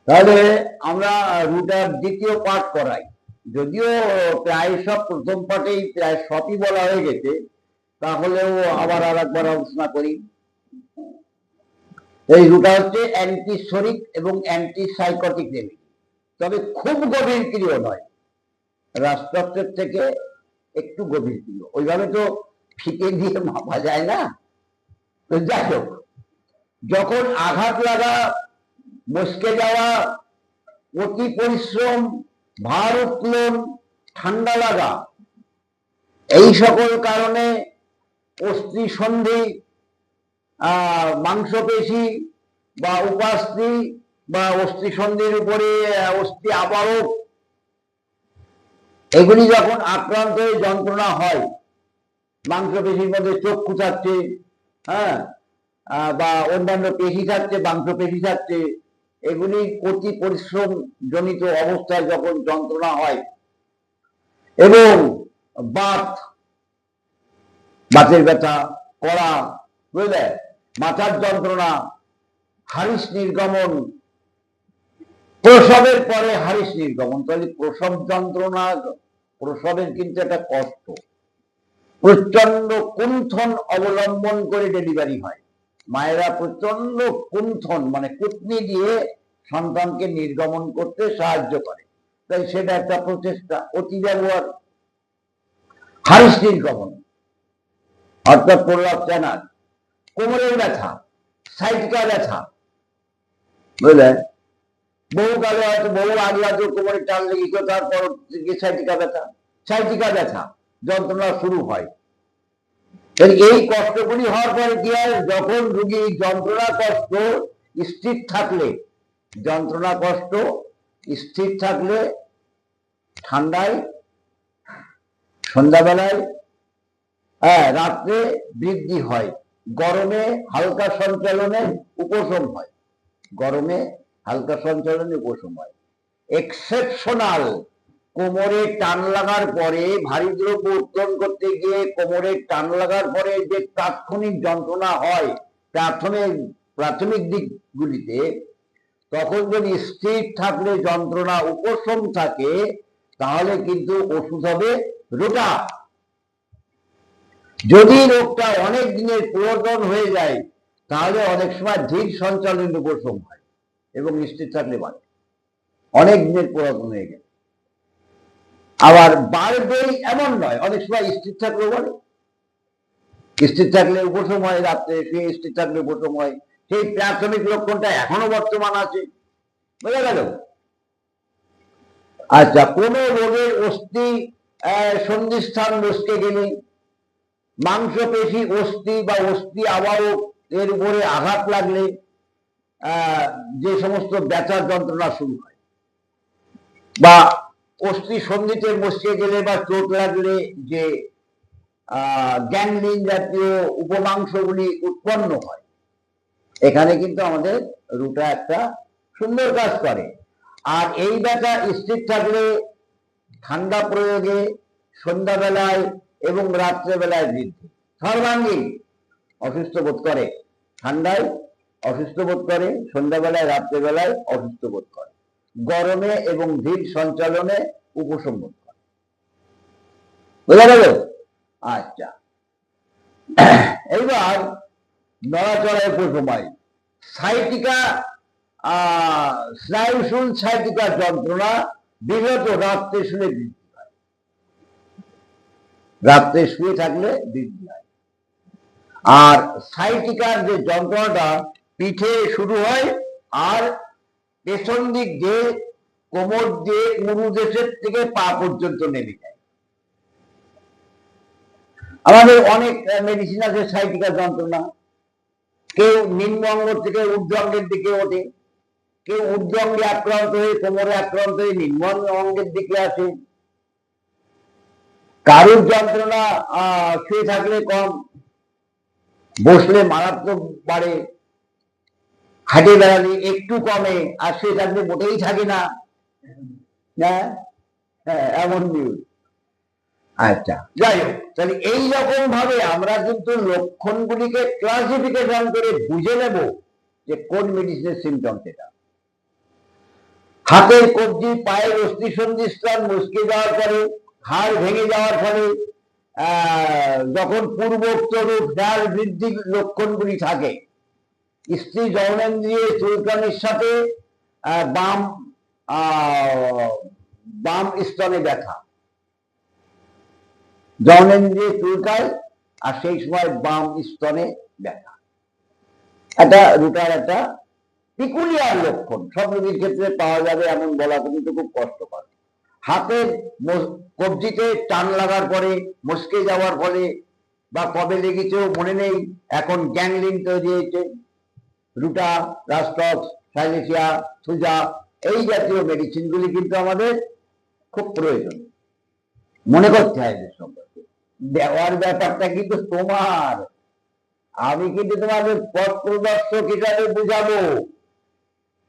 তাহলে আমরা রুটার দ্বিতীয় পাঠ করাই, যদিও প্রায় সব প্রথম পাঠেই প্রায় সবই বলা হয়ে গেছে, তাহলেও আবার আর একবার আলোচনা করি। এই রুটা হচ্ছে অ্যান্টিসোরিক এবং অ্যান্টিসাইকোটিক রেমেডি, তবে খুব গভীর ক্রিয়া নয়, রাষ্ট্রের থেকে একটু গভীর ক্রিয়া। ওইভাবে তো ফিকে দিয়ে মাপা যায় না। তো যাই হোক, যখন আঘাত লাগা, মস্কে যাওয়া, অতি পরিশ্রম, ভার উত্তোলন, ঠান্ডা লাগা, এই সকল কারণে অস্থি সন্ধি, মাংসপেশি বা উপাস্থি বা অস্থি সন্ধির উপরে অস্থি আবরক, এগুলি যখন আক্রান্ত হয়ে যন্ত্রণা হয়, মাংসপেশির মধ্যে চক্ষু থাকছে, হ্যাঁ, বা অন্যান্য পেশি থাকছে, মাংসপেশি থাকছে, এগুলি অতি পরিশ্রম জনিত অবস্থায় যখন যন্ত্রণা হয়, এবং বাতের ব্যথা, কড়া, বুঝলে, মাথার যন্ত্রণা, হারিস নির্গমন, প্রসবের পরে হারিস নির্গমন, তাহলে প্রসব যন্ত্রণা, প্রসবের কিন্তু একটা কষ্ট, প্রচন্ড কুণ্ঠন অবলম্বন করে ডেলিভারি হয়। মায়েরা প্রচন্ড কুণ্ঠন মানে কুটনি দিয়ে সন্তানকে নির্গমন করতে সাহায্য করে, তাই সেটা একটা প্রচেষ্টা, অতি ব্যবহার। হারিস নির্গমন অর্থাৎ প্রলাপ চানার, কোমরের ব্যথা, সাইটিকা ব্যথা, বুঝলে, বহুকালে হয়তো বহু আগে হয়তো কোমরে টান লেগেছিল, তারপর সাইটিকা ব্যথা যন্ত্রণা শুরু হয়। এই কষ্টগুলি হওয়ার পরে কি হয়, যখন রোগী যন্ত্রণা কষ্ট স্থির থাকলে ঠান্ডায়, সন্ধ্যাবেলায়, রাত্রে বৃদ্ধি হয়, গরমে হালকা সঞ্চালনে উপশম হয়, এক্সেপশনাল কোমরে টান লাগার পরে, ভারী দ্রব্য উত্তোলন করতে গিয়ে কোমরে টান লাগার পরে যে তাৎক্ষণিক যন্ত্রণা হয় প্রাথমিক দিকগুলিতে, তখন যদি স্থির থাকলে যন্ত্রণা উপশম থাকে, তাহলে কিন্তু ওষুধ হবে রোটা। যদি রোগটা অনেক দিনের পুরাতন হয়ে যায়, তাহলে অনেক সময় ধীর সঞ্চালনের উপশম হয় এবং স্থির থাকলে বাড়ে, অনেক দিনের পুরাতন হয়ে গেলে। আবার বাড়বেই এমন নয়, অনেক সময় স্থির থাকলেও বাড়ে, স্থির থাকলে উপশম হয়, রাত্রে শুয়ে স্থির থাকলে উপশম হয়। সেই প্রাথমিক লক্ষণটা এখনো বর্তমান আছে, বোঝা গেল? আচ্ছা, কোন রোগের অস্থি সন্ধিস্থান মস্কে গেলে, মাংসপেশি, অস্থি বা অস্থি আবরক এর উপরে আঘাত লাগলে যে সমস্ত ব্যথার যন্ত্রণা শুরু হয়, বা অস্থি সন্ধিতে মস্কে গেলে বা চোট লাগলে যে গ্যাংলিন জাতীয় উপমাংসগুলি উৎপন্ন হয়, এখানে কিন্তু আমাদের রুটা একটা সুন্দর কাজ করে। আর এই ব্যথা স্থির থাকলে ঠান্ডা প্রয়োগে, সন্ধ্যাবেলায় এবং রাত্রেবেলায় বৃদ্ধি, সর্বাঙ্গীন অসুস্থ বোধ করে, ঠান্ডায় অসুস্থ বোধ করে, সন্ধ্যাবেলায় রাত্রেবেলায় অসুস্থ বোধ করে, গরমে এবং ধীর সঞ্চালনে উপশম বোধ করে, বোঝা গেল? আচ্ছা, এইবার নড়াচড়ায় উপশম হয়। সাইটিকা, স্নায়ুশূল সাইটিকা যন্ত্রণা বিগত রাত্রে শুলে বৃদ্ধি হয়, রাত্রে শুয়ে থাকলে বৃদ্ধি হয়। আর সাইটিকার যে যন্ত্রণাটা পিঠে শুরু হয় আর পেছন দিক দিয়ে কোমর দিয়ে উরুদেশের থেকে পা পর্যন্ত নেমে যায়। আমাদের অনেক মেডিসিন আছে সাইটিকা যন্ত্রণা, কেউ নিম্ন অঙ্গ থেকে ঊর্ধ্ব অঙ্গের দিকে ওঠে, কেউ ঊর্ধ্ব অঙ্গে আক্রান্ত হয়ে কোমরে আক্রান্ত হয়ে নিম্ন অঙ্গের দিকে আসে, কারুর যন্ত্রণা শুয়ে থাকলে কম, বসলে মারাত্মক বাড়ে, হাঁটে বেড়ালে একটু কমে, আর শুয়ে থাকলে মোটেই থাকে না, এমন নিউজ। আচ্ছা, যাই হোক, তাহলে এইরকম ভাবে আমরা কিন্তু লক্ষণগুলিকে ক্লাসিফিকেশন করে বুঝে নেব যে কোন মেডিসিনের সিমটম সেটা। হাতের কবজি, পায়ের অস্থি সন্ধিস্থান মুচকে যাওয়ার পরে, হাড় ভেঙে যাওয়ার ফলে যখন পূর্বোক্ত রূপ হাড় বৃদ্ধির লক্ষণগুলি থাকে, স্ত্রী যৌনেন্দ্রিয়ে চুলকানির সাথে বাম বাম স্তনে ব্যথা, যৌনেন্দ্রিয়ে চুলকায় আর সেই সময় বাম স্তনে ব্যথা, এটা রুটার একটা পিকুলিয়ার লক্ষণ। সব রোগীর ক্ষেত্রে পাওয়া যাবে এমন বলা কিন্তু খুব কষ্টকর। হাতের কবজিতে টান লাগার পরে, মুচকে যাওয়ার ফলে, বা কবে লেগেছে মনে নেই, এখন গ্যাংলিন তৈরি হয়েছে, রুটা, রাস্টক্স, সাইলেসিয়া, সুজা, এই জাতীয় মেডিসিনগুলি কিন্তু আমাদের খুব প্রয়োজন, মনে করতে হয় এদের সম্পর্কে। দেওয়ার ব্যাপারটা কিন্তু তোমার, আমি কিন্তু তোমাদের পথ প্রদর্শক হিসাবে বুঝাবো,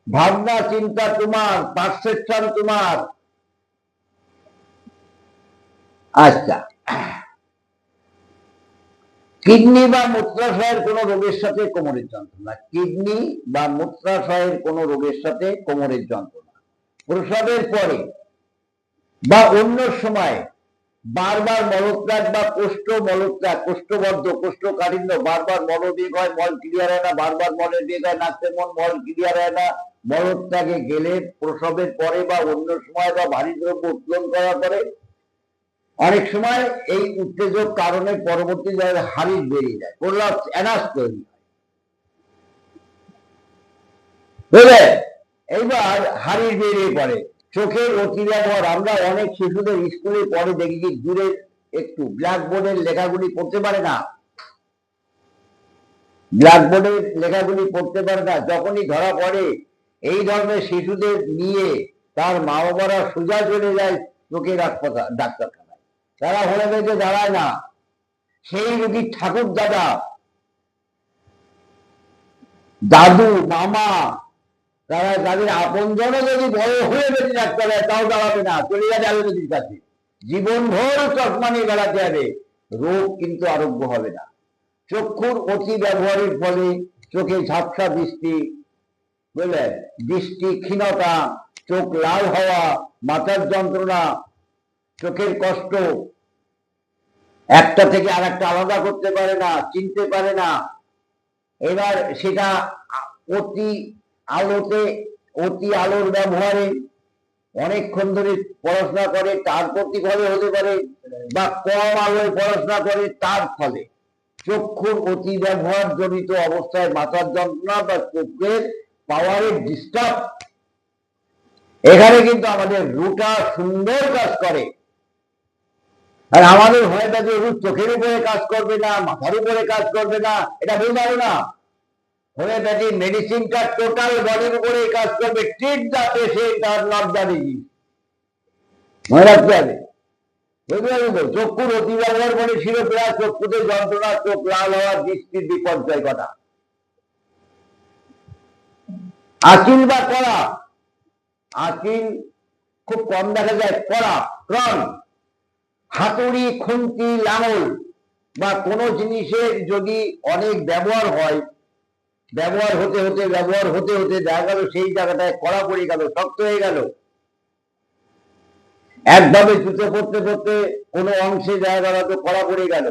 ভাবনা চিন্তা তোমার, পারসেপশন তোমার। আচ্ছা, কিডনি বা মূত্রাশয়ের কোন রোগের সাথে কোমরের যন্ত্রণা, কিডনি বা মূত্রাশয়ের কোন রোগের সাথে কোমরের যন্ত্রণা, প্রসবের পরে বা অন্য সময় বারবার মলত্যাগ বা মলত্যাগ, কোষ্ঠবদ্ধ, কোষ্ঠকাঠিন্য, বারবার মলবেগ হয়, মল ক্লিয়ার হয় না, বারবার মলের বেগ হয়, নাচতে মন, মল ক্লিয়ার হয় না, মলত্যাগে গেলে, প্রসবের পরে বা অন্য সময়, বা ভারী দ্রব্য উত্তোলন করার পরে, অনেক সময় এই উত্তেজক কারণে পরবর্তী জায়গায় হাড়ির বেরিয়ে যায়, প্রলাপস, অ্যানাস তৈরি হয়, বুঝলে? এইবার হাড়ির বেরিয়ে পড়ে। চোখের অতি ব্যবহার, আমরা অনেক শিশুদের স্কুলে পড়ে দেখি দূরে একটু ব্ল্যাকবোর্ডের লেখাগুলি পড়তে পারে না, ব্ল্যাকবোর্ডের লেখাগুলি পড়তে পারে না, যখনই ধরা পড়ে এই ধরনের শিশুদের নিয়ে তার মা বাবারা সোজা চলে যায় চোখের ডাক্তারখানায়, তারা হলে বেঁচে দাঁড়ায় না, সেই রোগীর ঠাকুর দাদা, দাদু, মামা, তারা তাদের আপন জনও যদি বড় হয়ে বেঁচে ডাক্তার হয় তাও দাঁড়াবে না, চলে যাবে অ্যালোপ্যাথির কাছে, জীবনভর চশমা নিয়ে বেড়াতে হবে, রোগ কিন্তু আরোগ্য হবে না। চক্ষুর অতি ব্যবহারের ফলে চোখে ঝাপসা দৃষ্টি, বুঝলেন, দৃষ্টি ক্ষীণতা, চোখ লাল হওয়া, মাথার যন্ত্রণা, চোখের কষ্ট, একটা থেকে আর একটা আলাদা করতে পারে না, চিনতে পারে না। এবার সেটা অতি আলোতে, অতি আলোর ব্যবহারে, অনেকক্ষণ ধরে পড়াশোনা করে তার প্রতিফলে হতে পারে, বা কম আলোয় পড়াশোনা করে তার ফলে, চক্ষুর অতি ব্যবহার জনিত অবস্থায় মাথার যন্ত্রণা বা চোখের পাওয়ারের ডিস্টার্ব, এখানে কিন্তু আমাদের রুটা সুন্দর কাজ করে। আর আমাদের ভয়টা যে রুট চোখের উপরে কাজ করবে না, মাথার উপরে কাজ করবে না, এটা ভুল ধারণা। হোমিওপ্যাথি মেডিসিনটা টোটাল বডির উপরে কাজ করবে, treat the patient are not the disease, মনে রাখতে হবে। চক্ষুর অতি ব্যবহার মানে ছিল প্রায় চক্ষুতে যন্ত্রণা, চোখ লাল হওয়া, দৃষ্টির বিপর্যয় ঘটা। আঁচিল বা কড়া, আঁচিল খুব কম দেখা যায়, কড়া, ক্রন, হাতুড়ি, খুন্তি, লাঙল বা কোনো জিনিসের যদি অনেক ব্যবহার হয়, ব্যবহার হতে হতে দেখা গেল সেই জায়গাটায় কড়া পড়ে গেল, শক্ত হয়ে গেল, একভাবে জুতো করতে করতে কোনো অংশে জায়গাটা তো কড়া পড়ে গেল,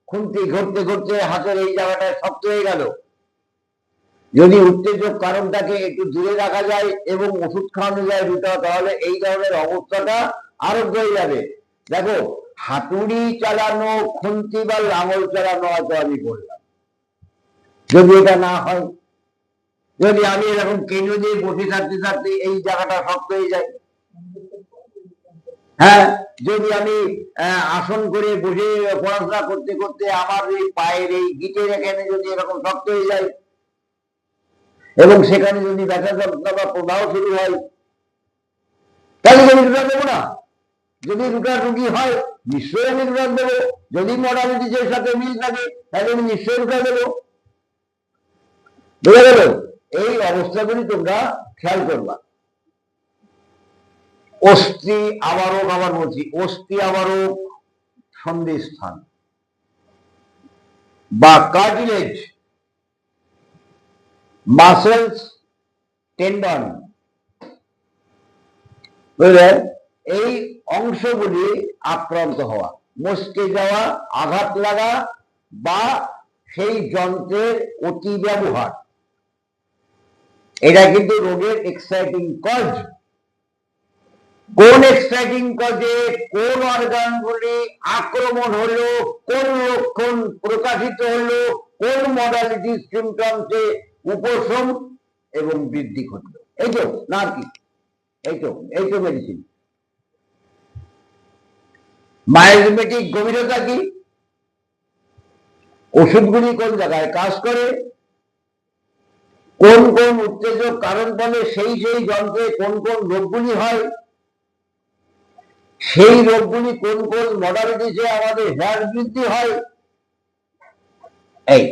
খুন্তি ঘুরতে ঘুরতে হাতের এই জায়গাটায় শক্ত হয়ে গেল, যদি উত্তেজক কারণটাকে একটু দূরে রাখা যায় এবং ওষুধ খাওয়ানো যায় রুটা, তাহলে এই ধরনের অবস্থাটা আরোগ্য হয়ে যাবে। দেখো, হাতুড়ি চালানো, খুন্তি বা লাঙল চালানো হয়তো আমি বললাম, যদি এটা না হয়, যদি আমি এরকম কেন্দ্র দিয়ে বসে থাকতে থাকতে এই জায়গাটা শক্ত হয়ে যায়, হ্যাঁ, যদি আমি আসন করে বসে পড়াশোনা করতে করতে আমার এই পায়ের এই গিটের এখানে যদি এরকম শক্ত হয়ে যায় এবং সেখানে যদি ব্যথা যন্ত্রণা বা প্রদাহ শুরু হয়, তাহলে আমি রুটা দেবো না? যদি রুটার রুগী হয় নিশ্চয়ই আমি রুটা দেবো, যদি মডালিটিসের সাথে মিল থাকে তাহলে আমি নিশ্চয়ই রুটা দেবো। বোঝা গেল? এই অবস্থাগুলি তোমরা খেয়াল করবা। অস্থি আবারক, আবার বলছি, অস্থি আবারক সন্ধিস্থান বা কার্টিলেজ, মাসেলস, টেন্ডন, বুঝলেন? এই অংশগুলি আক্রান্ত হওয়া, মস্কে যাওয়া, আঘাত লাগা বা সেই যন্ত্রের অতি ব্যবহার, এটা কিন্তু রোগের এক্সাইটিং কজ। কোন এক্সাইটিং কজে কোন অর্গানগুলি আক্রমণ হলো, কোন লক্ষণ প্রকাশিত হলো, কোন মডালিটি সিমটমসে উপশম এবং বৃদ্ধি ঘটলো, এই তো না কি, এই তো মেডিসিন। মায়োজমেটিক গভীরতা কি, ওষুধগুলি কোন জায়গায় কাজ করে, কোন কোন উত্তেজক কারণ বলে সেই যন্ত্রে কোন কোন রোগগুলি হয়, সেই রোগগুলি কোন কোন মডালিটিতে আমাদের হেয়ার বৃদ্ধি হয়, এই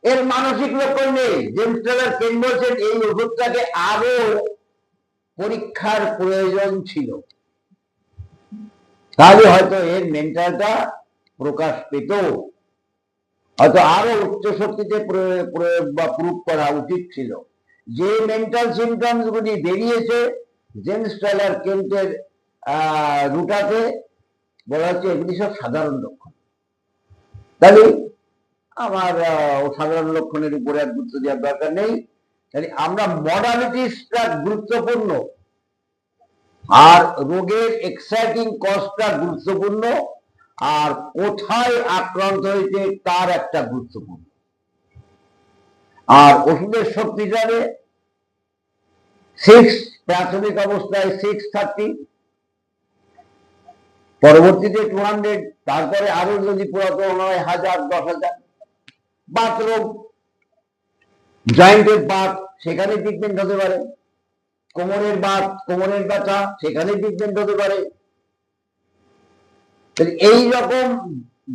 এর মানসিক লক্ষণ নেই। জেমস টেলর কেন বলছেন এই ওষুধটাকে আরো পরীক্ষার প্রয়োজন ছিল, তাহলে হয়তো এর মেন্টালটা প্রকাশ পেত, হয়তো আরো উচ্চ শক্তিতে প্রয়োগ বা প্রুফ করা উচিত ছিল। যে মেন্টাল সিমটমস গুলি বেরিয়েছে জেমস টেলর কেন্টের রুটাতে বলা হচ্ছে এগুলি সব সাধারণ লক্ষণ। তাহলে আমার সাধারণ লক্ষণের উপরে আর গুরুত্ব দেওয়ার দরকার নেই। তাহলে আমরা মডালিটিসটা গুরুত্বপূর্ণ আর রোগের এক্সাইটিং কজটা গুরুত্বপূর্ণ, আর কোথায় আক্রান্ত হয়েছে তার একটা গুরুত্বপূর্ণ। আর ওষুধের শক্তিটারে 6, প্রাথমিক অবস্থায় 630, পরবর্তীতে 200, তারপরে আরো যদি পুরাতন হয় 1000, 10,000। বাথরুম, জয়েন্টের বাত, সেখানে ট্রিটমেন্ট হতে পারে। কোমরের বাত, কোমরের ব্যথা, সেখানে ট্রিটমেন্ট হতে পারে। এই রকম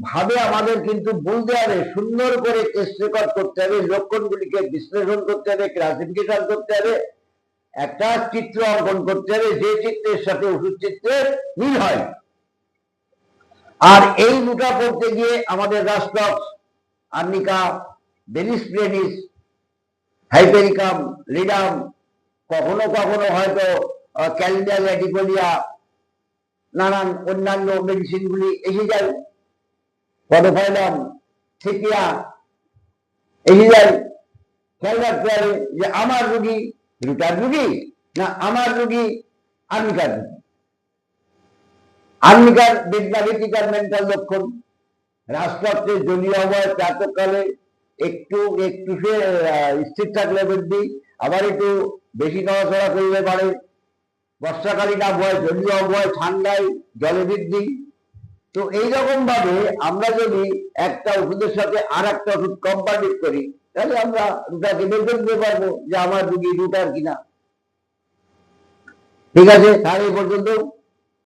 ভাবে আমাদের কিন্তু বুঝতে হবে, সুন্দর করে কেস রেকর্ড করতে হবে, লক্ষণগুলিকে বিশ্লেষণ করতে হবে, ক্লাসিফিকেশন করতে হবে, একটা চিত্র অঙ্কন করতে হবে যে চিত্রের সাথে ওষুধ চিত্রের মিল হয়। আর এই দুটা করতে গিয়ে আমাদের রাস্টক্স, আর্নিকা, বেনিস প্লেনিস, হাইপেরিকাম, লিডাম, কখনো কখনো হয়তো ক্যালিডিয়া ল্যাটিকোলিয়া, নানান অন্যান্য মেডিসিনগুলি এসে যায়, পডোফাইলাম, সিপিয়া এসে যায়। খেয়াল রাখতে হবে যে আমার রোগী রুটার রোগী না আমার রোগী আর্নিকার রোগী। আর্নিকার বিদ্যাভীতিকার মেন্টাল লক্ষণ, রাষ্ট্রত্বের জলীয় অবয় প্রাতকালে একটু একটু স্থির থাকলে বৃদ্ধি, আবার একটু বেশি নড়াচড়া করলে বাড়ে, বর্ষাকালীন আবহাওয়ায় জলীয় আবহাওয়ায় ঠান্ডায় জলে বৃদ্ধি। তো এইরকম ভাবে আমরা যদি একটা ওষুধের সাথে আর একটা ওষুধ কম্পারেটিভ করি তাহলে আমরা রুটাকে বের করতে পারবো যে আমার রুগী রুটার কিনা। ঠিক আছে, তাহলে এই পর্যন্ত।